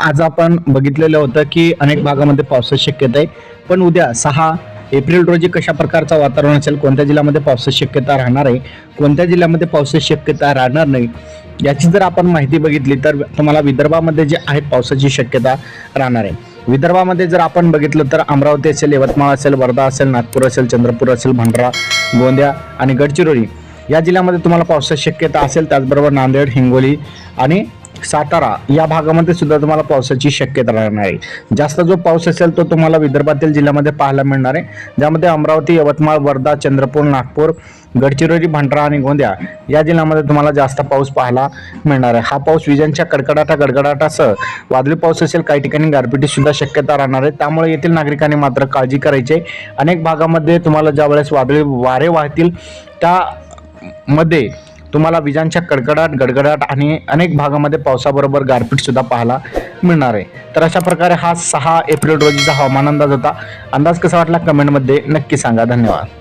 आज आपण बघितलेलं होतं की अनेक भागामध्ये पावसाची शक्यता आहे, पण उद्या 6 एप्रिल रोजी कशा प्रकारचं वातावरण असेल, कोणत्या जिल्ह्यामध्ये पावसाची शक्यता राहणार आहे, कोणत्या जिल्ह्यामध्ये पावसाची शक्यता राहणार नाही, याची जर आपण माहिती बघितली तर तुम्हाला विदर्भामध्ये जे आहेत पावसाची शक्यता राहणार आहे. विदर्भामध्ये जर आपण बघितलं तर अमरावती असेल, यवतमाळ असेल, वर्धा असेल, नागपूर असेल, चंद्रपूर असेल, भंडारा, गोंदिया आणि गडचिरोली या जिल्ह्यामध्ये तुम्हाला पावसाची शक्यता असेल. त्याचबरोबर नांदेड, हिंगोली आणि सातारा या भागामध्ये सुद्धा तुम्हाला पावसाची शक्यता राहणार आहे. जास्त जो पाऊस असेल तो तुम्हाला विदर्भातील जिल्ह्यामध्ये पाहायला मिळणार आहे, ज्यामध्ये अमरावती, यवतमाळ, वर्धा, चंद्रपूर, नागपूर, गडचिरोली, भंडारा आणि गोंदिया या जिल्ह्यामध्ये तुम्हाला जास्त पाऊस पाहायला मिळणार आहे. हा पाऊस विजांच्या गडगडाटासह वादळी पाऊस असेल, काही ठिकाणी गारपिटी सुद्धा शक्यता राहणार आहे. त्यामुळे येथील नागरिकांनी मात्र काळजी करायची आहे. अनेक भागामध्ये तुम्हाला ज्यावेळेस वादळी वारे वाहतील त्यामध्ये तुम्हाला विजांच्या गडगडाट आणि अनेक भागामध्ये पावसाबरोबर गारपीट सुद्धा पाहायला मिळणार आहे. तर अशा प्रकारे हा 6 एप्रिल रोजीचा हवामान अंदाज होता. अंदाज कसा वाटला कमेंटमध्ये नक्की सांगा. धन्यवाद.